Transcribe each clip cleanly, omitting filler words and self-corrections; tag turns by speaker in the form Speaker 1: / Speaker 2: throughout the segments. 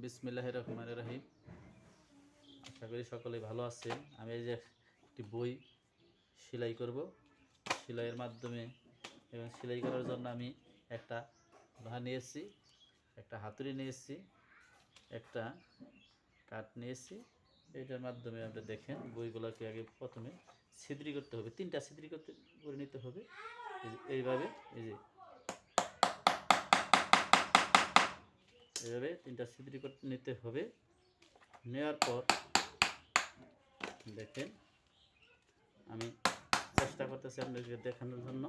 Speaker 1: বিসমিল্লাহির রহমানির রহিম। আশা করি সকলেই ভালো আছেন। আমি এই যে একটি বই সেলাই করব, সেলাইয়ের মাধ্যমে এবং সেলাই করার জন্য আমি একটা লোহা নিয়েছি, একটা হাতুড়ি নিয়েছি, একটা কাঠ নিয়েছি। এটার মাধ্যমে আপনি দেখেন বইগুলোকে আগে প্রথমে ছিদ্রি করতে হবে, 3টা ছিদ্রি করে নিতে হবে। এইভাবে এইভাবে 3টা ছিদ্রি করে নিতে হবে। নেওয়ার পর দেখেন আমি চেষ্টা করতেছি আপনাদেরকে দেখানোর জন্য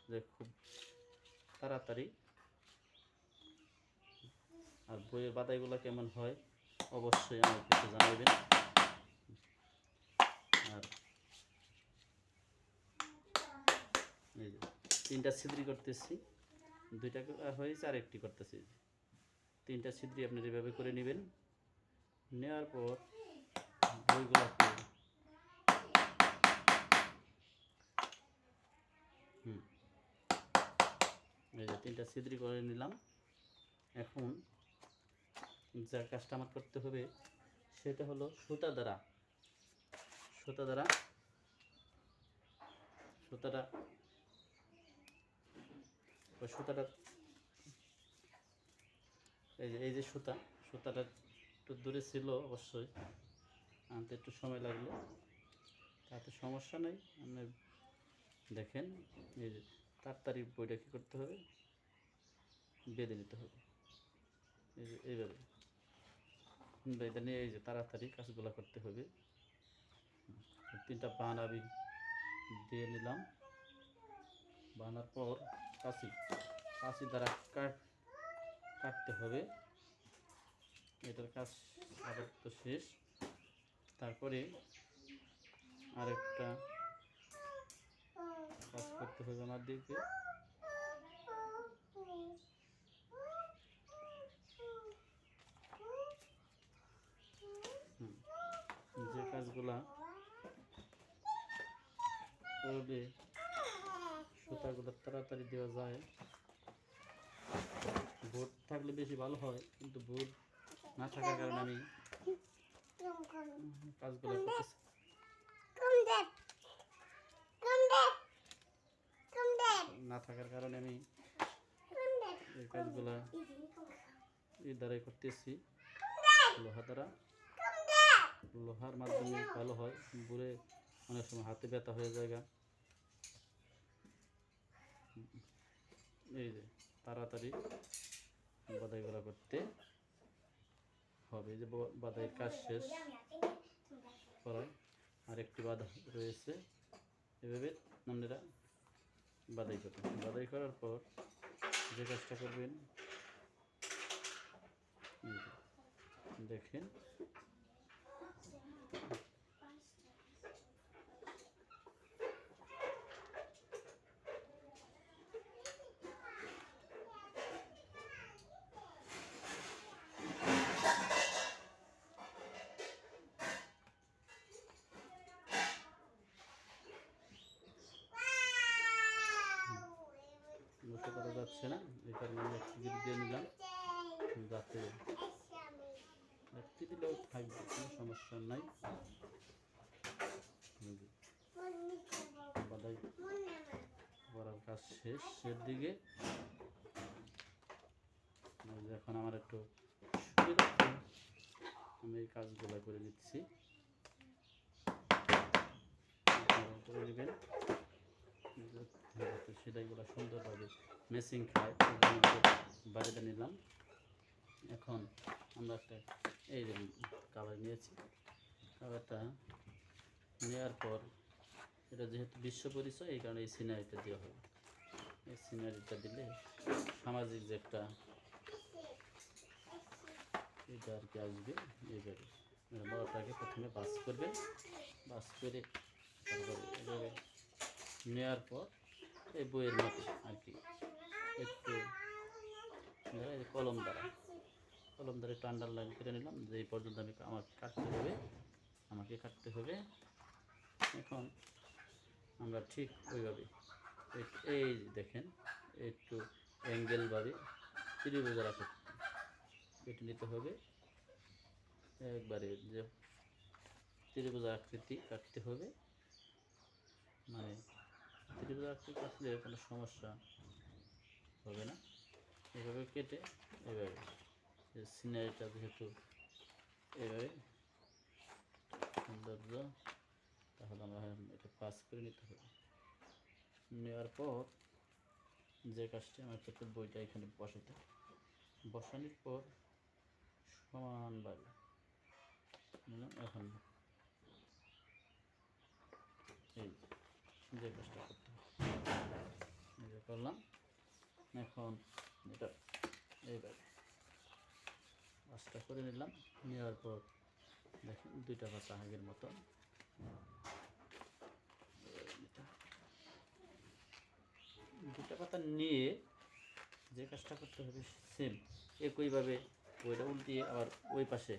Speaker 1: যে খুব তাড়াতাড়ি। আর বইয়ের বাদাইগুলো কেমন হয় অবশ্যই আমাকে একটু জানাবেন। আর এই যে 3টা ছিদ্রি করতেছি, 2টা হয়েছে আর একটি করতেছি। 3টা ছিদ্রি আপনি এভাবে করে নেবেন। নেওয়ার পর বইগুলোকে এই যে 3টা ছিদ্রি করে নিলাম। এখন যা কাজটা আমার করতে হবে সেটা হলো সুতাটা এই যে সুতাটা একটু দূরে ছিল, অবশ্যই আনতে একটু সময় লাগলো, তাতে সমস্যা নেই। আপনি দেখেন এই যে তাড়াতাড়ি বইটা কী করতে হবে, বেঁধে নিতে হবে। এই যে এইভাবে বেঁধে নিয়ে এই যে তাড়াতাড়ি কাজগুলো করতে হবে। 3টা বান আমি দিয়ে নিলাম। বানার পর কাঁচি দ্বারা কাটতে হবে। এটার কাজ আপাতত শেষ। তারপরে আরেকটা কাজ করতে হবে আমাদেরকে। যে কাজগুলা করলে সুতাগুলো তাড়াতাড়ি দেওয়া যায়, বোর্ড থাকলে বেশি ভালো হয়, কিন্তু বোর্ড না থাকার কারণে আমি কাজগুলো করতেছি। না থাকার কারণে আমি এই কাজগুলা এই দ্বারাই করতেছি, লোহার মাধ্যমে ভালো হয়। বুড়ে অনেক সময় হাতে ব্যথা হয়ে যায়। এই যে তাড়াতাড়ি বাদাইগুলা করতে হবে। যে বাদাইয়ের কাজ শেষ করায় আরেকটি বাধা রয়েছে। এভাবে আপনারা বাদাই করবেন। বাদাই করার পর যে কাজটা করবেন দেখেন বসে করা যাচ্ছে না, এই কারণে আমি একটু দিয়ে নিলাম, যাতে একটি দিলেও থাকবে, কোনো সমস্যা নাই। বাদাই করার কাজ শেষের দিকে। এখন আমার একটু সুবিধা, আমি এই কাজগুলো করে দিচ্ছি। করে নেবেন সেটাইগুলো সুন্দরভাবে মেশিং খায়, বাড়িতে নিলাম। এখন আমরা একটা এই যে কাভার নিয়েছি, কাভারটা নেওয়ার পর এটা যেহেতু বিশ্ব পরিচয়, এই কারণে এই সিনারিটা দেওয়া হবে। এই সিনারিটা দিলে সামাজিক যে একটা এটা আর কি আসবে। এইভাবে বড়টাকে প্রথমে বাস করবেন, বাস করে তারপরে এভাবে নেওয়ার পর এই বইয়ের মতো আর কি একটু কলম দ্বারা একটু আন্ডারলাইন করে নিলাম, যে এই পর্যন্ত আমাকে কাটতে হবে। এখন আমরা ঠিক ওইভাবে এই দেখেন একটু অ্যাঙ্গেলভাবে ত্রিভুজ কেটে নিতে হবে। একবারে যে ত্রিভুজ আকৃতি কাটতে হবে, মানে ত্রিভুজ আকৃতি কাটলে কোনো সমস্যা হবে না। এভাবে কেটে এভাবে যে সিনারিটা যেহেতু এভাবে সৌন্দর্য, তাহলে আমরা এটা পাস করে নিতে হবে। নেওয়ার পর যে কাজটি আমার ক্ষেত্রে বইটা এখানে বসাতে, বসানোর পর সমানভাবে নিলাম। এখন এই যে কাজটা করতে হবে করলাম। এখন এটা এইভাবে কাজটা করে নিলাম। নেওয়ার পর দেখেন দুইটা পাতা আগের মতন দুটা পাতা নিয়ে যে কাজটা করতে হবে সেম একইভাবে ওইটা উল্টিয়ে আবার ওই পাশে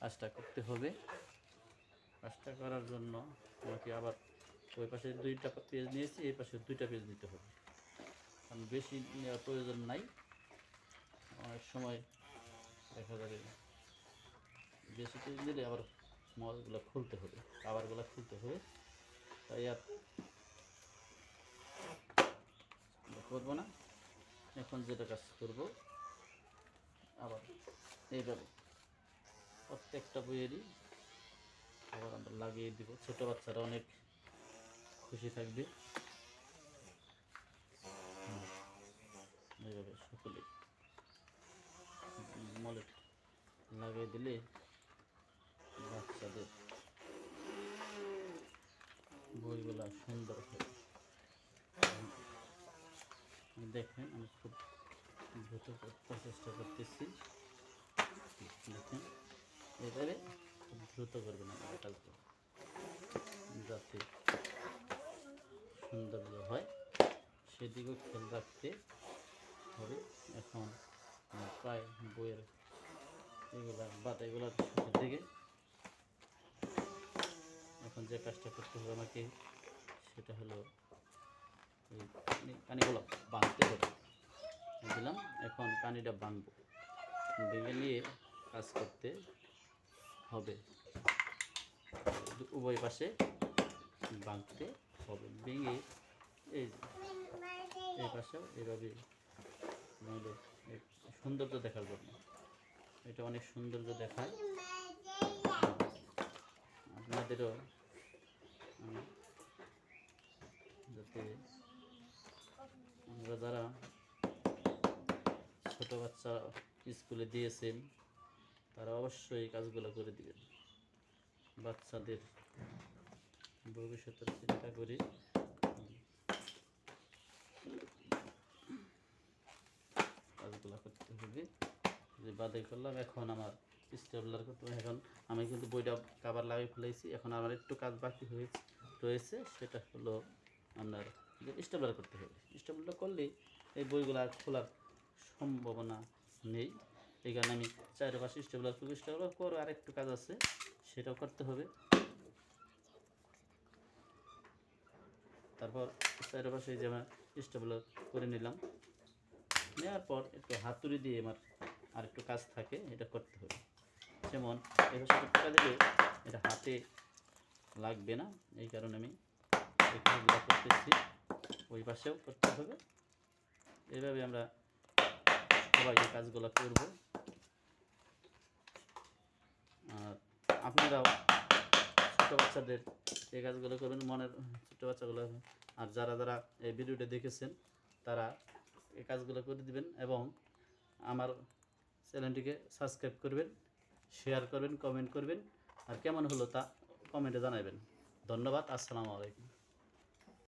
Speaker 1: কাজটা করতে হবে। কাজটা করার জন্য আমাকে আবার ওই পাশে দুইটা পেজ নিয়েছি, এই পাশে দুইটা পেজ নিতে হবে, কারণ বেশি নেওয়ার প্রয়োজন নাই। অনেক সময় দেখা যাবে বেশি পেজ নিলে আবার মলগুলো খুলতে হবে, কাভারগুলো খুলতে হবে, তাই আর করবো না। এখন যেটা কাজ করবো আবার এইভাবে প্রত্যেকটা বইয়েরই আবার আমরা লাগিয়ে দিব। ছোটো বাচ্চারা অনেক খুশি থাকবে। এইভাবে সকলে মলে লাগিয়ে দিলে বাচ্চাদের বইগুলো সুন্দর হবে। দেখেন আমি খুব দ্রুত করতে চেষ্টা করতেছি। দেখেন এবারে খুব দ্রুত করবেন আপনারা কাজগুলো, যাতে সৌন্দর্য হয় সেদিকেও খেয়াল রাখতে হবে। এখন প্রায় বইয়ের এগুলা বাতাগুলোর শেষের দিকে। এখন যে কাজটা করতে হবে আমাকে সেটা হলো এই কানিগুলো বাঁধতে হবে। দিলাম, এখন কানিটা বাঁধবো, ভেঙে নিয়ে কাজ করতে হবে। উভয় পাশে বাঁধতে হবে, ভেঙে এই পাশেও এইভাবে আমাদের সৌন্দর্য দেখার জন্য, এটা অনেক সৌন্দর্য দেখায়। আপনাদেরও যাতে আমরা যারা ছোটো বাচ্চা স্কুলে দিয়েছেন তারা অবশ্যই এই কাজগুলো করে দিবেন। বাচ্চাদের ভবিষ্যতের চিন্তা করি কাজগুলো করতে হবে। যে বাদে করলাম, এখন আমার স্টেবলার করতে হবে। এখন আমি কিন্তু বইটা কাভার লাগিয়ে ফেলেছি, এখন আমার একটু কাজ বাকি রয়েছে, সেটা হলো আপনার স্টেবলার করতে হবে। স্টেবলার করলে এই বইগুলো আর খোলার সম্ভাবনা নেই, এই কারণে আমি চারপাশে স্টেবলার করবো। স্টেবলার করে আরেকটু কাজ আছে, সেটাও করতে হবে। তারপর চারপাশে যে আমার স্টেবলার করে নিলাম, নেওয়ার পর একটু হাতুড়ি দিয়ে আমার আর একটু কাজ থাকে, এটা করতে হবে। যেমন এই পাশে টাকা দিলে এটা হাতে লাগবে না, এই কারণে আমি এই কাজগুলো করতেছি। ওই পাশেও করতে হবে। এইভাবে আমরা সবাই এই কাজগুলো করব। আর আপনারাও ছোটো বাচ্চাদের এই কাজগুলো করবেন, মনের ছোটো বাচ্চাগুলো। আর যারা যারা এই ভিডিওটা দেখেছেন তারা এই কাজগুলো করে দিবেন এবং আমার চ্যানেলটিকে সাবস্ক্রাইব করবেন, শেয়ার করবেন, কমেন্ট করবেন, আর কেমন হলো তা কমেন্টে জানাবেন। ধন্যবাদ। আসসালামু আলাইকুম।